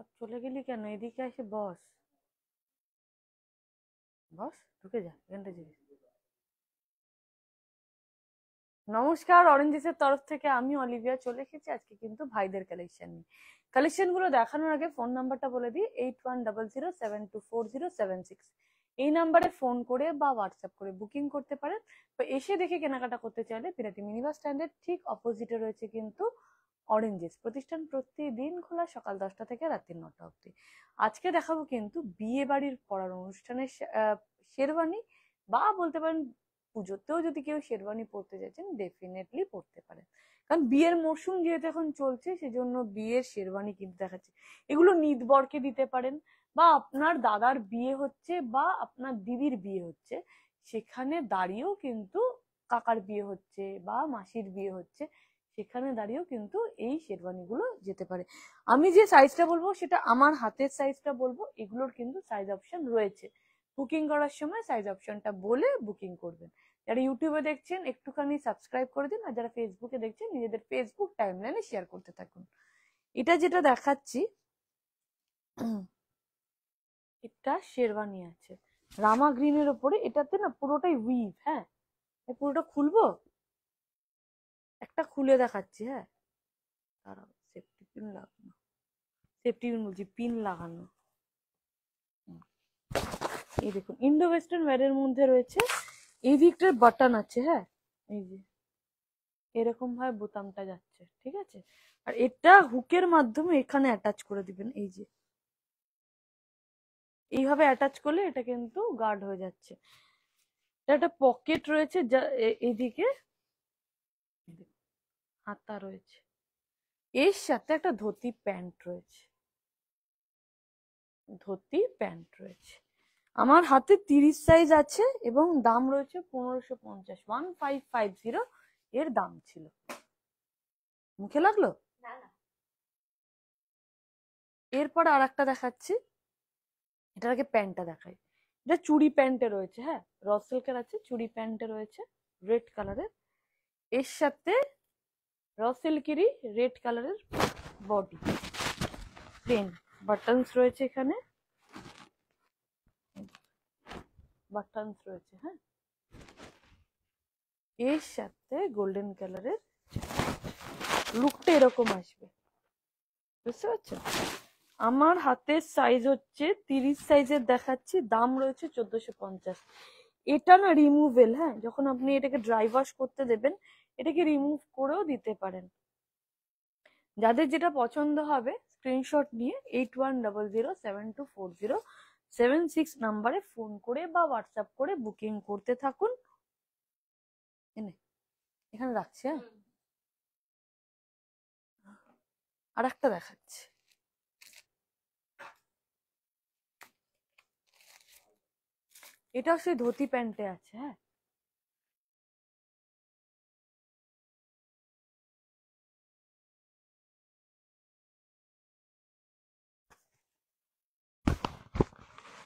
সব চলে গেলি কেন? এদিকে এসে বস, বস, ঢুকে যা, এখানটা যাবি। নমস্কার, অরেঞ্জেসের তরফ থেকে আমি অলিভিয়া চলে এসেছি আজকে কিন্তু ভাইদের কালেকশন নিয়ে। কালেকশন গুলো দেখানোর আগে ফোন নাম্বারটা বলে দিই, 8100724076। এই নাম্বারে ফোন করে বা হোয়াটসঅ্যাপ করে বুকিং করতে পারেন, বা এসে দেখে কেনাকাটা করতে চাইলে বিরাটি মিনি বাস স্ট্যান্ডের ঠিক অপোজিটে রয়েছে কিন্তু অরেঞ্জেস প্রতিষ্ঠান, প্রতিদিন খোলা সকাল 10টা থেকে রাত্রি 9টা অবধি। আজকে দেখাবো কিন্তু বিয়ে বাড়ির পড়ার অনুষ্ঠানের শেরওয়ানি, বা বলতে পারেন পুজোতেও যদি কেউ শেরওয়ানি পরতে চাইছেন ডেফিনেটলি পরতে পারেন, কারণ বিয়ের মরশুম যেহেতু এখন চলছে সেজন্য বিয়ের শেরওয়ানি কিন্তু দেখাচ্ছে। এগুলো নিতবরকে দিতে পারেন, বা আপনার দাদার বিয়ে হচ্ছে বা আপনার দিদির বিয়ে হচ্ছে সেখানে দাঁড়িয়েও কিন্তু, কাকার বিয়ে হচ্ছে বা মাসির বিয়ে হচ্ছে সেখানে দাঁড়িয়েও কিন্তু এই শেরওয়ানি গুলো যেতে পারে। আমি যে সাইজটা বলবো সেটা আমার হাতের সাইজটা বলবো, এগুলোর কিন্তু সাইজ অপশন রয়েছে। বুকিং করার সময় সাইজ অপশনটা বলে বুকিং করবেন। যারা ইউটিউবে দেখছেন একটুখানি সাবস্ক্রাইব করে দিন, আর যারা ফেসবুকে দেখছেন নিজেদের ফেসবুক টাইমলাইনে শেয়ার করতে থাকুন। এটা যেটা দেখাচ্ছি এটা শেরওয়ানি আছে রামা গ্রিনের ওপরে, এটাতে না পুরোটাই উইভ। হ্যাঁ, পুরোটা খুলবো, একটা খুলে দেখাচ্ছি। হ্যাঁ, দাঁড়াও, সেফটি পিন লাগানো, সেফটি পিন বলছি, পিন লাগানো। এই দেখুন, ইন্ডো ওয়েস্টার্ন ওয়্যারের মধ্যে রয়েছে, এই দিকটার বাটন আছে। হ্যাঁ, এই যে এরকম ভাবে বোতামটা যাচ্ছে, ঠিক আছে। আর এটা হুকের মাধ্যমে এখানে অ্যাটাচ করে দিবেন, এই যে এইভাবে অ্যাটাচ করলে এটা কিন্তু গার্ড হয়ে যাচ্ছে। একটা পকেট রয়েছে, যা এইদিকে হাতা রয়েছে, এর সাথে একটা ধুতি প্যান্ট রয়েছে, ধুতি প্যান্ট রয়েছে। আমার হাতে 30 সাইজ আছে এবং দাম রয়েছে 1550, 1550 এর দাম ছিল। মুখে লাগলো? এরপর আর একটা দেখাচ্ছি, এটার আগে প্যান্টটা দেখাই। এটা চুড়ি প্যান্টে রয়েছে। হ্যাঁ, র সিল্কের আছে, চুড়ি প্যান্টে রয়েছে রেড কালারের, এর সাথে র সিল্কেরই রেড কালারের বডি, প্লেন বাটনস রয়েছে, এখানে বাটনস রয়েছে। হ্যাঁ, এর সাথে গোল্ডেন কালারের, লুকটা এরকম আসবে, বুঝতে পারছেন। আমার হাতের সাইজ হচ্ছে 30 সাইজের দেখাচ্ছি, দাম রয়েছে 1450। এটা না রিমুভেল। হ্যাঁ, যখন আপনি এটাকে ড্রাই ওয়াশ করতে দেবেন এটাকে রিমুভ করেও দিতে পারেন। যাদের যেটা পছন্দ হবে স্ক্রিনশট নিয়ে 8100724076 নাম্বারে ফোন করে বা হোয়াটসঅ্যাপ করে বুকিং করতে থাকুন। এখানে রাখছি। হ্যাঁ, আর একটা দেখাচ্ছি, এটাও সেই ধুতি প্যান্টে আছে। হ্যাঁ,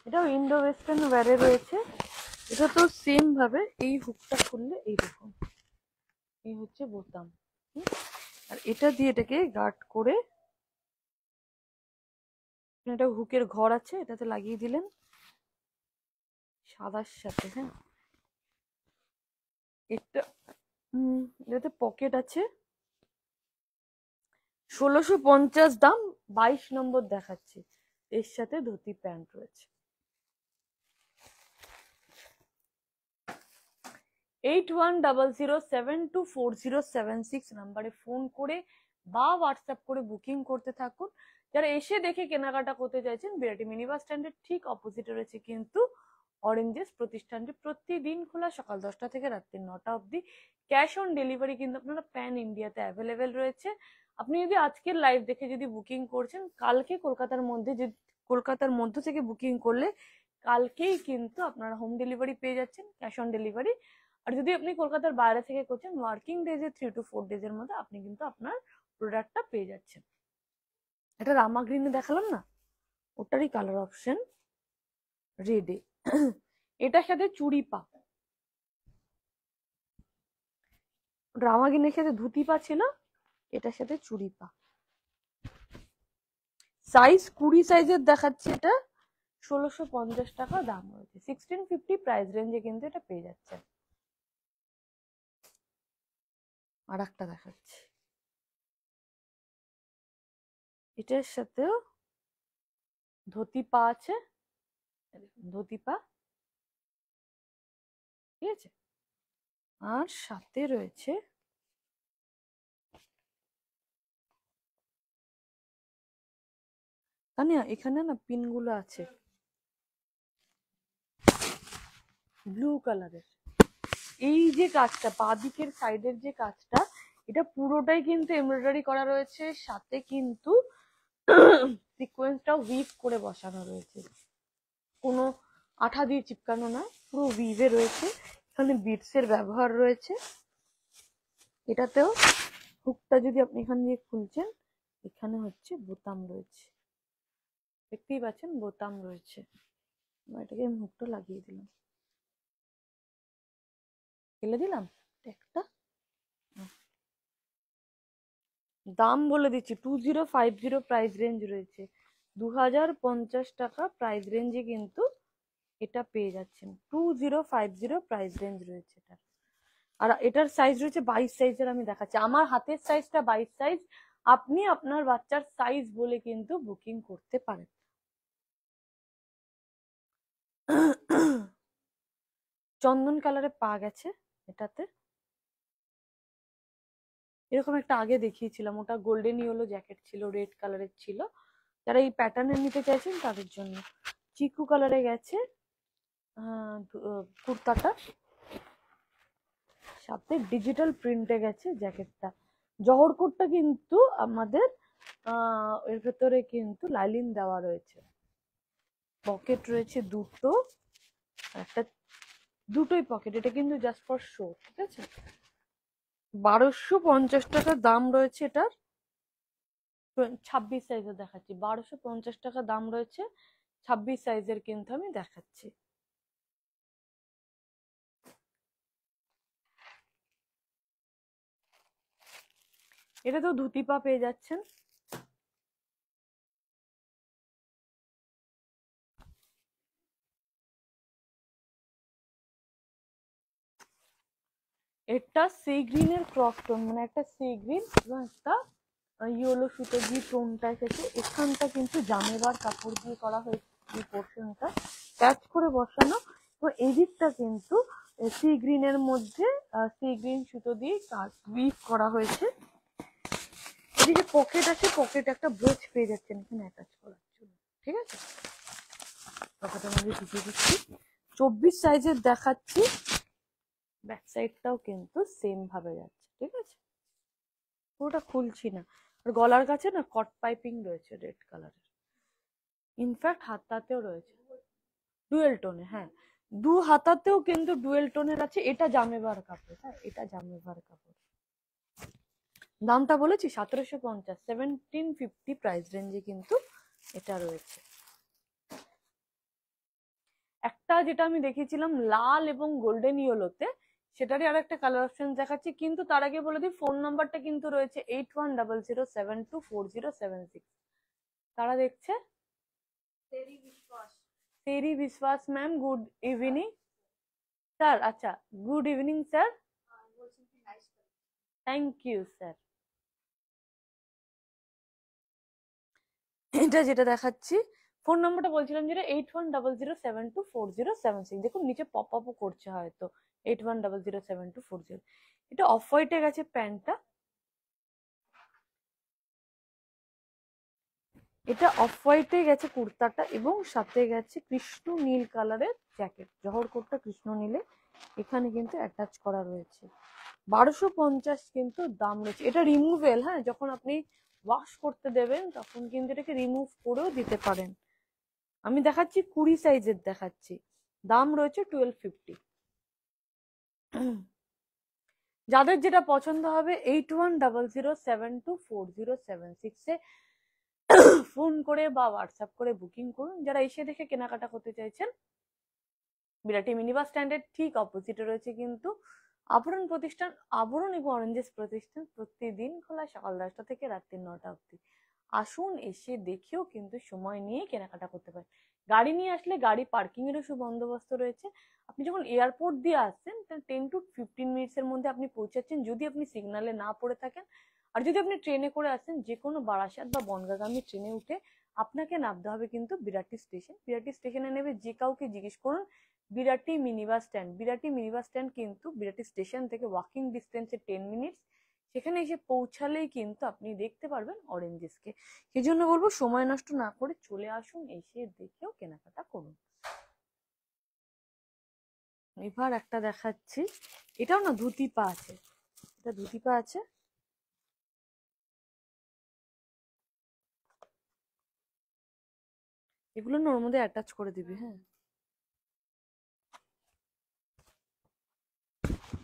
এটাও ইন্ডো ওয়েস্টার্ন ওয়্যারে রয়েছে। এটা তো সেম ভাবে এই হুকটা খুললে এইরকম, এই হচ্ছে বোতাম। আর এটা দিয়ে এটাকে গার্ড করে, এটা হুকের ঘর আছে, এটাতে লাগিয়ে দিলেন সাদার সাথে। হ্যাঁ, এটা এটাতে পকেট আছে, 1650 দাম, 22 নম্বর দেখাচ্ছে, এর সাথে ধুতি প্যান্ট রয়েছে। 8100724076 নাম্বারে ফোন করে বা হোয়াটসঅ্যাপ করে বুকিং করতে থাকুন। যারা এসে দেখে কেনাকাটা করতে চাইছেন বিরাটি মিনি বাস স্ট্যান্ডের ঠিক অপোজিটে রয়েছে কিন্তু অরেঞ্জেস প্রতিষ্ঠানটি, প্রতিদিন খোলা সকাল 10টা থেকে রাত্রি 9টা অবধি। ক্যাশ অন ডেলিভারি কিন্তু আপনারা প্যান ইন্ডিয়াতে অ্যাভেলেবেল রয়েছে। আপনি যদি আজকের লাইভ দেখে যদি বুকিং করছেন, কালকে কলকাতার মধ্যে, যদি কলকাতার মধ্য থেকে বুকিং করলে কালকেই কিন্তু আপনারা হোম ডেলিভারি পেয়ে যাচ্ছেন, ক্যাশ অন ডেলিভারি। আর যদি আপনি কলকাতার বাইরে থেকে করছেন, ওয়ার্কিং ডেজে 3 to 4 ডেজের মধ্যে আপনি কিন্তু আপনার প্রোডাক্টটা পেয়ে যাচ্ছেন। এটা রামা গ্রিনে দেখালাম না, ওটারই কালার অপশন রেডে। এটার সাথে চুড়ি পা, রামা গ্রিনের সাথে ধুতি পা ছিল, এটার সাথে চুড়ি পা। সাইজ 20 সাইজের দেখাচ্ছি, এটা 1650 টাকা দাম রয়েছে। 1650 প্রাইস রেঞ্জে কিন্তু এটা পেয়ে যাচ্ছে। আর একটা দেখাচ্ছি, এটার সাথেও ধুতি পা আছে, ধুতি পা, ঠিক আছে। আর সাথে রয়েছে তানিয়া, এখানে না পিনগুলো আছে ব্লু কালারের। এই যে কাজটা, বাঁদিকের সাইডের যে কাজটা, এটা পুরোটাই কিন্তু এমব্রয়ডারি করা রয়েছে, সাথে কিন্তু সিকোয়েন্সটাও উইভ করে বসানো রয়েছে, কোনো আঠা দিয়ে চিপকানো না, পুরো উইভে রয়েছে। এখানে বিটসের ব্যবহার রয়েছে। এটাতেও হুকটা যদি আপনি এখান দিয়ে খুলছেন, এখানে হচ্ছে বোতাম রয়েছে, দেখতেই পাচ্ছেন বোতাম রয়েছে। এটাকে আমি হুকটা লাগিয়ে দিলাম, ফেলে দিলাম একটা। দাম বলে দিচ্ছি, 2050 প্রাইস রেঞ্জ রয়েছে, 2050 টাকা প্রাইস রেঞ্জে কিন্তু এটা পেয়ে যাচ্ছেন। 2050 প্রাইস রেঞ্জ রয়েছে এটা। আর এটার সাইজ রয়েছে 22 সাইজের, আমি দেখাচ্ছি। আমার হাতের সাইজটা 22 সাইজ, আপনি আপনার বাচ্চার সাইজ বলে কিন্তু বুকিং করতে পারেন। চন্দন কালারে পা গেছে এটাতে, এরকম একটা আগে দেখিয়েছিলাম, ওটা গোল্ডেন ইয়েলো জ্যাকেট ছিল, রেড কালারের ছিল। যারা এই প্যাটার্নে নিতে চাইছেন তাদের জন্য। চিকু কালারে গেছে কুর্তাটা, সাথে ডিজিটাল প্রিন্টে গেছে জ্যাকেটটা। জহর কোটটা কিন্তু আমাদের এর ভেতরে কিন্তু লাইলিন দেওয়া রয়েছে, পকেট রয়েছে দুটো, একটা দুটোই পকেট, এটা কিন্তু জাস্ট ফর শো, ঠিক আছে। 1250 টাকা দাম রয়েছে এটার। 26 সাইজের দেখাচ্ছি, 1250 টাকা দাম রয়েছে, 26 সাইজের কিন্তু আমি দেখাচ্ছি। এটা তো ধুতি পা পেয়ে যাচ্ছেন। এটা সি গ্রিনের ক্রস টোন, মানে একটা সি গ্রিন এবং একটা ইয়েলো সুতো দিয়ে টোনটা এসেছে। এখানটা কিন্তু জামেবার কাপড় দিয়ে করা হয়েছে, এই পোর্শনটা ক্যাচ করে বসানো, এবং এই দিকটা কিন্তু সি গ্রিনের মধ্যে সি গ্রিন সুতো দিয়ে কাজ উইভ করা হয়েছে। এদিকে পকেট আছে, পকেট একটা ব্রোচ পেয়ে যাচ্ছেন এখানে অ্যাটাচ করার জন্য, ঠিক আছে। পকেটের মধ্যে ঢুকিয়ে দিচ্ছি, 24 সাইজের দেখাচ্ছি। ব্যাক সাইডটাও কিন্তু সেম ভাবে যাচ্ছে, ঠিক আছে। পুরোটা খুলছি না। আর গলার কাছে না কট পাইপিং রয়েছে রেড কালারের, ইনফ্যাক্ট হাতাতেও রয়েছে ডুয়েল টোনে। হ্যাঁ, দু হাতাতেও কিন্তু ডুয়েল টোনের আছে। এটা জামেবার কাপড়, হ্যাঁ এটা জামেবার কাপড়। দামটা বলেছি 1750, 1750 প্রাইস রেঞ্জে কিন্তু এটা রয়েছে। একটা যেটা আমি দেখিয়েছিলাম লাল এবং গোল্ডেন ইয়েলোতে, সেটারই আর একটা কালার অপশন দেখাচ্ছি, কিন্তু তার আগে বলে দিই ফোন নাম্বারটা কিন্তু রয়েছে 8100724076। তারা দেখছে তেরি Biswas ma'am, good evening sir. আচ্ছা, good evening sir, thank you sir. এটা যেটা দেখাচ্ছি, ফোন নাম্বারটা বলছিলাম যেটা 8100724076। দেখুন নিচে পপ আপও করছে হয়তো, 81007240। এটা অফ হোয়াইটে গেছে প্যান্টটা, এটা অফ হোয়াইটে গেছে কুর্তাটা, এবং সাথে গেছে কৃষ্ণ নীল কালারের জ্যাকেট। জহর কোটটা কৃষ্ণ নীলে এখানে কিন্তু অ্যাটাচ করা রয়েছে। 1250 কিন্তু দাম রয়েছে। এটা রিমুভেল, হ্যাঁ যখন আপনি ওয়াশ করতে দেবেন তখন কিন্তু এটাকে রিমুভ করেও দিতে পারেন। আমি দেখাচ্ছি 20 সাইজের দেখাচ্ছি, দাম রয়েছে 1250। যাদের যেটা পছন্দ হবে 8100724076 ফোন করে বা হোয়াটসঅ্যাপ করে বুকিং করুন। যারা এসে দেখে কেনাকাটা করতে চাইছেন, বিরাটি মিনিবাস স্ট্যান্ডের ঠিক অপোজিটে রয়েছে কিন্তু আবরণ প্রতিষ্ঠান, আবরণ এবং অরেঞ্জেস প্রতিষ্ঠান প্রতিদিন খোলা, সকাল 10টা থেকে রাত্রি 9টা অবধি। আসুন, এসে দেখেও কিন্তু সময় নিয়ে কেনাকাটা করতে পারেন। গাড়ি নিয়ে আসলে গাড়ি পার্কিং এরও সুবন্দোবস্ত রয়েছে। আপনি যখন এয়ারপোর্ট দিয়ে আসছেন 10 to 15 মিনিটসের মধ্যে আপনি পৌঁছাচ্ছেন, যদি আপনি সিগনালে না পড়ে থাকেন। আর যদি আপনি ট্রেনে করে আসেন, যে কোনো বারাসাত বা বনগাঁগামী ট্রেনে উঠে আপনাকে নামতে হবে কিন্তু বিরাটি স্টেশন। বিরাটি স্টেশনে নেমে যে কাউকে জিজ্ঞেস করুন Birati mini bus stand. Birati mini bus stand কিন্তু বিরাটি স্টেশন থেকে ওয়াকিং ডিস্টেন্সে 10 মিনিটস। সেখানে এসে পৌঁছালেই কিন্তু আপনি দেখতে পারবেন অরেঞ্জেসকে। সেই জন্য বলবো সময় নষ্ট না করে চলে আসুন, এসে দেখেও কেনাকাটা করুন। এবার একটা দেখাচ্ছি, এটাও না ধুতি পা আছে, এটা ধুতি পা আছে। এগুলো না ওর মধ্যে অ্যাটাচ করে দিবি। হ্যাঁ,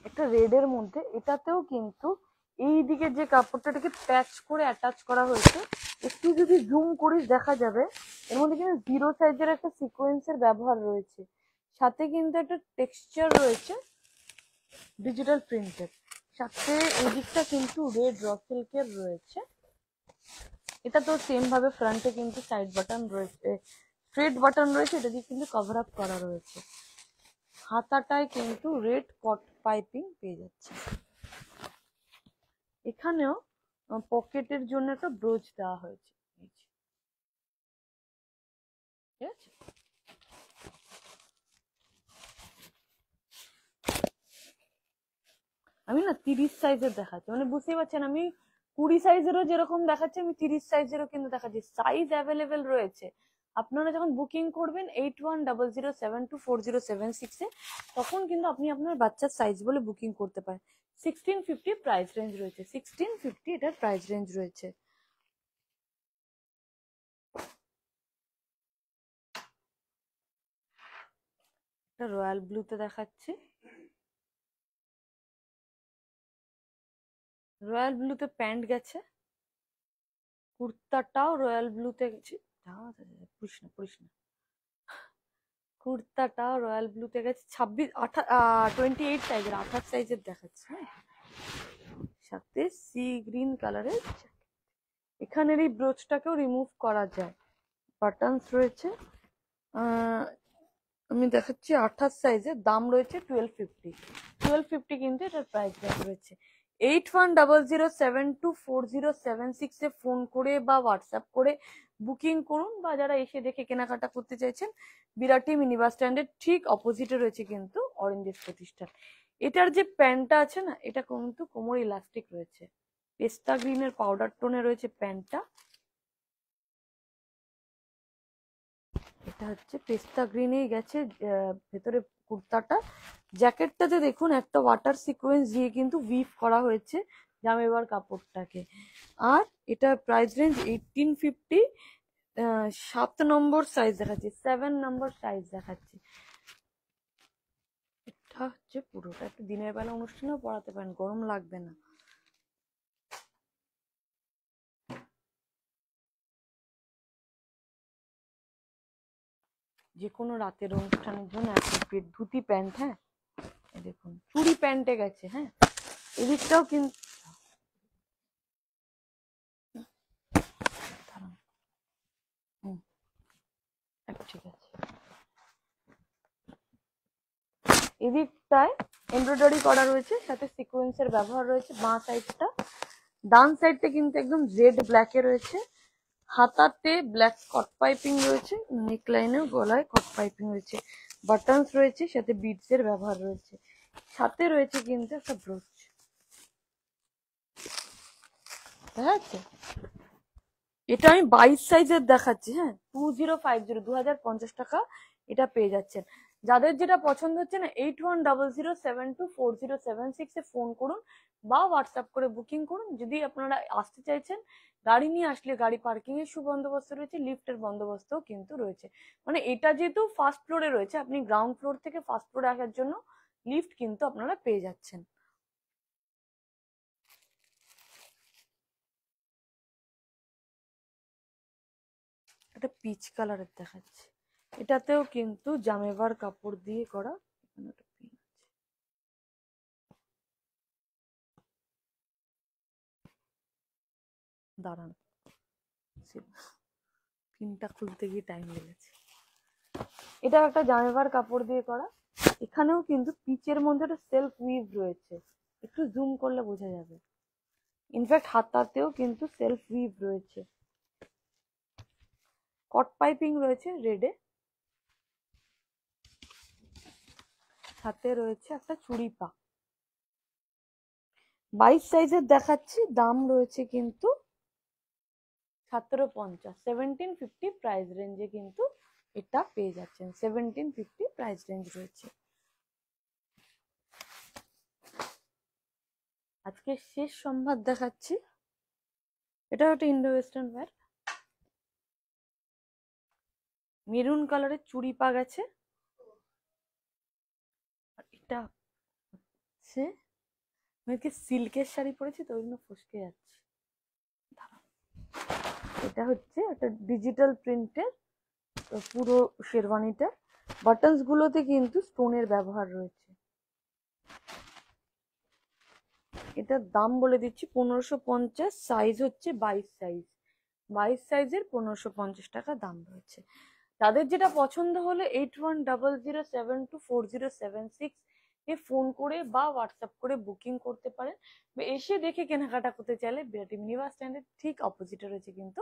এটা রেড এর মধ্যে, এটাতেও কিন্তু এই দিকে যে কাপড়টাকে প্যাচ করে অ্যাটাচ করা হয়েছে, একটু যদি জুম করিস দেখা যাবে এর মধ্যে কিন্তু 0 সাইজের একটা সিকোয়েন্সের ব্যবহার রয়েছে, সাথে কিন্তু একটা টেক্সচার রয়েছে ডিজিটাল প্রিন্টের, সাথে এদিকটা কিন্তু রেড র সিল্কের রয়েছে। এটা তো সেম ভাবে ফ্রন্টে কিন্তু সাইড বাটন রয়েছে, স্ট্রেট বাটন রয়েছে, এটা দিয়ে কিন্তু কভার আপ করা রয়েছে। হাতাটায় কিন্তু রেড কট পাইপিং পেয়ে যাচ্ছে। এখানেও পকেটের জন্য একটা ব্রোচ দেওয়া হয়েছে, ঠিক আছে। আমি না 30 সাইজের দেখাচ্ছি, মানে বুঝতেই পারছেন আমি 20 সাইজেরও যেরকম দেখাচ্ছি, আমি 30 সাইজেরও কিন্তু দেখাচ্ছি, সাইজ অ্যাভেলেবেল রয়েছে। আপনারা যখন বুকিং করবেন 8100724076-এ, তখন কিন্তু আপনি আপনার বাচ্চার সাইজ বলে বুকিং করতে পারেন। 1650 প্রাইস রেঞ্জ রয়েছে, 1650 এটার প্রাইস রেঞ্জ রয়েছে। এটা রয়্যাল ব্লুতে দেখাচ্ছি, রয়্যাল ব্লুতে প্যান্ট গেছে, কুর্তাটাও রয়্যাল ব্লুতে গেছে। পুরিস না পুরিস না, কুর্তাটাও রয়্যাল ব্লুতে গেছে, 28 সাইজের, 28 সাইজের দেখাচ্ছে। হ্যাঁ, সাথে সি গ্রিন কালারের। এখানের এই ব্রোচটাকেও রিমুভ করা যায়, বাটনস রয়েছে। আমি দেখাচ্ছি 28 সাইজের, দাম রয়েছে 1250 কিন্তু এটার প্রাইস রয়েছে। 8100724076-এ ফোন করে বা হোয়াটসঅ্যাপ করে বুকিং করুন, বা যারা এসে দেখে কেনাকাটা করতে চাইছেন, বিরাটি মিনি বাস স্ট্যান্ডের ঠিক অপোজিটে রয়েছে কিন্তু অরেঞ্জেস প্রতিষ্ঠান। এটার যে প্যান্টটা আছে না, এটা কিন্তু কোমর ইলাস্টিক রয়েছে, পেস্তা গ্রিনের পাউডার টোনে রয়েছে প্যান্টটা। এটা হচ্ছে পেস্তা গ্রিনেই গেছে ভেতরে কুর্তাটা। জ্যাকেটটাতে দেখুন একটা ওয়াটার সিকোয়েন্স দিয়ে কিন্তু উইভ করা হয়েছে জামেবার কাপড়টাকে। আর এটা প্রাইস রেঞ্জ 1850। 7 নম্বর সাইজ দেখাচ্ছি, 7 নম্বর সাইজ দেখাচ্ছি। এটা হচ্ছে পুরোটা, একটু দিনের বেলা অনুষ্ঠানেও পরাতে পারেন, গরম লাগবে না। যে কোনো রাতের অনুষ্ঠানের জন্য অ্যাপ্রোপ্রিয়েট ধুতি প্যান্ট। হ্যাঁ, দেখুন চুড়ি প্যান্টে গেছে। হ্যাঁ, এদিকটাও কিন্তু ঠিক আছে, এদিকটায় এমব্রয়ডারি করা রয়েছে, সাথে সিকোয়েন্সের ব্যবহার রয়েছে। বাঁ সাইডটা, ডান সাইডটা কিন্তু একদম জেড ব্ল্যাকে রয়েছে, হাতাতে ব্ল্যাক কট পাইপিং রয়েছে, নেক লাইনেও গলায় কট পাইপিং রয়েছে, বাটনস রয়েছে, সাথে বিডস এর ব্যবহার রয়েছে, সাথে রয়েছে কিন্তু একটা ব্রোচ। দেখা যাচ্ছে, এটা আমি 22 সাইজের দেখাচ্ছি। হ্যাঁ, 2050 এটা পেয়ে যাচ্ছেন। যাদের যেটা পছন্দ হচ্ছে না, 8100724076-এ ফোন করুন বা হোয়াটসঅ্যাপ করে বুকিং করুন। যদি আপনারা আসতে চাইছেন, গাড়ি নিয়ে আসলে গাড়ি পার্কিং এর সুবন্দোবস্ত রয়েছে, লিফটের বন্দোবস্তও কিন্তু রয়েছে। মানে এটা যেহেতু ফার্স্ট ফ্লোরে রয়েছে, আপনি গ্রাউন্ড ফ্লোর থেকে ফার্স্ট ফ্লোরে আসার জন্য লিফট কিন্তু আপনারা পেয়ে যাচ্ছেন। একটা পিচ কালারের দেখাচ্ছি, এটাতেও কিন্তু জামেবার কাপড় দিয়ে করা। এখানে একটা পিন আছে, দাঁড়ান। ইম্পসিবল, পিনটা খুলতে গিয়ে টাইম লেগেছে। এটা একটা জামেবার কাপড় দিয়ে করা, এখানেও কিন্তু পিচের মধ্যে একটা সেলফ উইভ রয়েছে, একটু জুম করলে বোঝা যাবে। ইনফ্যাক্ট হাতাতেও কিন্তু সেলফ উইভ রয়েছে, কট পাইপিং রয়েছে রেডে, সাথে রয়েছে একটা চুড়ি পা। 22 সাইজের দেখাচ্ছি, দাম রয়েছে কিন্তু 1750, 1750 প্রাইস রেঞ্জে কিন্তু এটা পেয়ে যাচ্ছেন, 1750 প্রাইস রেঞ্জ রয়েছে। আজকে শেষ সম্ভার দেখাচ্ছি, এটা একটা ইন্ডো ওয়েস্টার্ন ওয়্যার, মেরুন কালারের চুড়ি পা গেছে। আর এটা হচ্ছে, আমি কি সিল্কের শাড়ি পরেছি তো ওই জন্য ফসকে যাচ্ছে। এটা হচ্ছে একটা ডিজিটাল প্রিন্টের পুরো শেরওয়ানিটা, বাটনস গুলোতে কিন্তু স্টোনের ব্যবহার রয়েছে। এটার দাম বলে দিচ্ছি 1550, সাইজ হচ্ছে 22 সাইজ, 22 সাইজের 1550 টাকা দাম রয়েছে। তাদের যেটা পছন্দ হলে 8100724076 এ ফোন করে বা হোয়াটসঅ্যাপ করে বুকিং করতে পারেন, বা এসে দেখে কেনাকাটা করতে চাইলে বিরাটি মিনি বাস স্ট্যান্ডের ঠিক অপোজিটে রয়েছে কিন্তু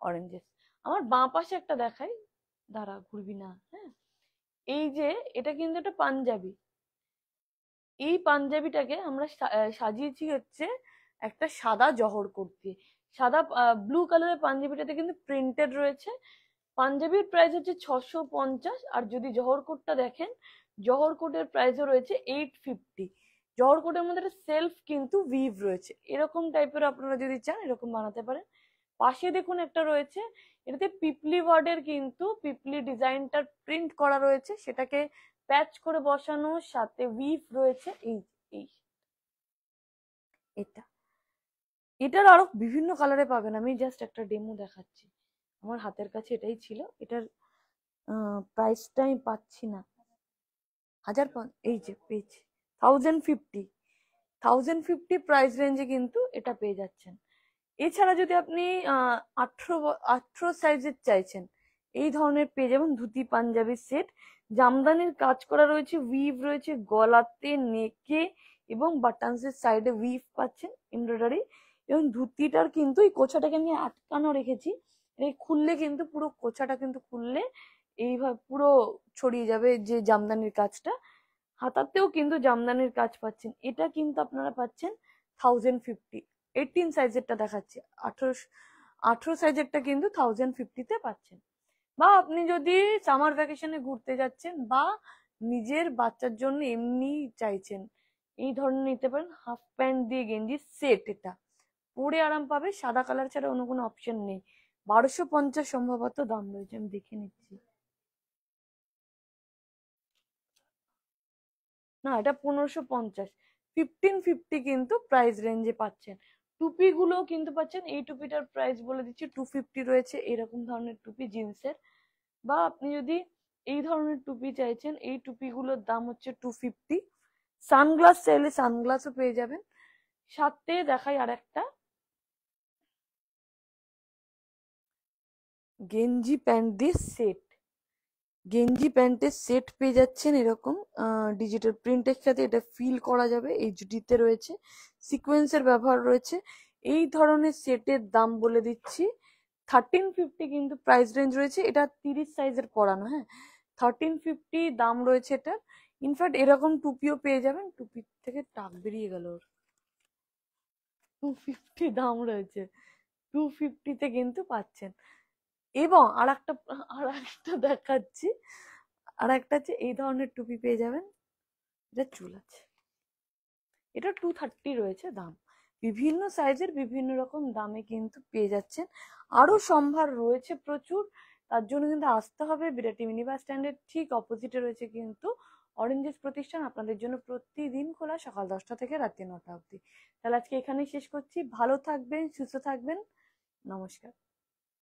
অরেঞ্জেস। আমার বাঁ পাশে একটা দেখাই, দাঁড়া ঘুরবি না, হ্যাঁ। এই যে এটা কিন্তু একটা পাঞ্জাবি, এই পাঞ্জাবিটাকে আমরা সাজিয়েছি হচ্ছে একটা সাদা জহর করতে, সাদা ব্লু কালারের পাঞ্জাবিটাতে কিন্তু প্রিন্টেড রয়েছে। পাঞ্জাবির প্রাইস হচ্ছে 650, আর যদি জহর কোটটা দেখেন, জহর কোটের প্রাইসও রয়েছে 850। জহর কোটের মধ্যে একটা সেলফ কিন্তু উইভ রয়েছে, এরকম টাইপের আপনারা যদি চান এরকম বানাতে পারেন। পাশে দেখুন একটা রয়েছে, এটাতে পিপলি ওয়ার্ডের কিন্তু পিপলি ডিজাইনটার প্রিন্ট করা রয়েছে, সেটাকে প্যাচ করে বসানো, সাথে উইভ রয়েছে। এই এই এটা, এটার আরো বিভিন্ন কালারে পাবেন, আমি জাস্ট একটা ডেমো দেখাচ্ছি, আমার হাতের কাছে এটাই ছিল। এটার প্রাইসটা আমি পাচ্ছি না, এই যে পেয়েছি 1050, 1050 প্রাইস রেঞ্জে কিন্তু এটা পেয়ে যাচ্ছেন। এছাড়া যদি আপনি 18 সাইজের চাইছেন, এই ধরনের পেয়ে যাবেন ধুতি পাঞ্জাবি সেট, জামদানির কাজ করা রয়েছে, উইভ রয়েছে গলাতে, নেকে এবং বাটনসের সাইডে উইভ পাচ্ছেন এমব্রয়ডারি। এবং ধুতিটার কিন্তু এই কোছাটাকে আমি আটকানো রেখেছি, এই খুললে কিন্তু পুরো কোছাটা কিন্তু খুললে এইভাবে পুরো ছড়িয়ে যাবে যে জামদানির কাজটা। হাতাতেও কিন্তু জামদানির কাজ পাচ্ছেন, এটা কিন্তু আপনারা পাচ্ছেন 1050। 18 সাইজেরটা দেখাচ্ছে, 18 সাইজেরটা কিন্তু 1050-তে পাচ্ছেন। বা আপনি যদি সামার ভ্যাকেশনে ঘুরতে যাচ্ছেন বা নিজের বাচ্চার জন্য এমনি চাইছেন, এই ধরনের নিতে পারেন। হাফ প্যান্ট দিয়ে গেঞ্জি সেট, এটা পরে আরাম পাবে, সাদা কালার ছাড়া অন্য কোনো অপশন নেই। 1250 সম্ভবত দাম রয়েছে, আমি দেখে নিচ্ছি। না, এটা 1550, 1550 কিন্তু প্রাইস রেঞ্জে পাচ্ছেন। টুপিগুলো কিন্তু পাচ্ছেন, এই টুপিটার প্রাইস বলে দিচ্ছি 250 রয়েছে, এরকম ধরনের টুপি জিন্সের। বা আপনি যদি এই ধরনের টুপি চাইছেন, এই টুপিগুলোর দাম হচ্ছে 250। সানগ্লাস চাইলে সানগ্লাসও পেয়ে যাবেন। সাথে দেখাই আর একটা গেঞ্জি প্যান্ট দিয়ে সেট, গেঞ্জি প্যান্টের সেট পেয়ে যাচ্ছেন এরকম ডিজিটাল প্রিন্টের সাথে, এটা ফিল করা যাবে, এইচডিতে রয়েছে, সিকোয়েন্সের ব্যবহার রয়েছে। এই ধরনের সেটের দাম বলে দিচ্ছি 1350 কিন্তু প্রাইস রেঞ্জ রয়েছে। এটা 30 সাইজের পরানো, হ্যাঁ, 1350 দাম রয়েছে এটা। ইনফ্যাক্ট এরকম টুপিও পেয়ে যাবেন, টুপির থেকে টাক বেরিয়ে গেল, 250 দাম রয়েছে, 250-তে কিন্তু পাচ্ছেন। এবং আর একটা দেখাচ্ছি, আর একটা হচ্ছে এই ধরনের টুপি পেয়ে যাবেন, এটা চুল আছে, এটা 230 রয়েছে দাম। বিভিন্ন সাইজের বিভিন্ন রকম দামে কিন্তু পেয়ে যাচ্ছেন। আরো সম্ভার রয়েছে প্রচুর, তার জন্য কিন্তু আসতে হবে। বিরাটি মিনি বাস স্ট্যান্ডের ঠিক অপোজিটে রয়েছে কিন্তু অরেঞ্জেস প্রতিষ্ঠান, আপনাদের জন্য প্রতিদিন খোলা, সকাল 10টা থেকে রাত্রি 9টা অবধি। তাহলে আজকে এখানেই শেষ করছি, ভালো থাকবেন, সুস্থ থাকবেন, নমস্কার।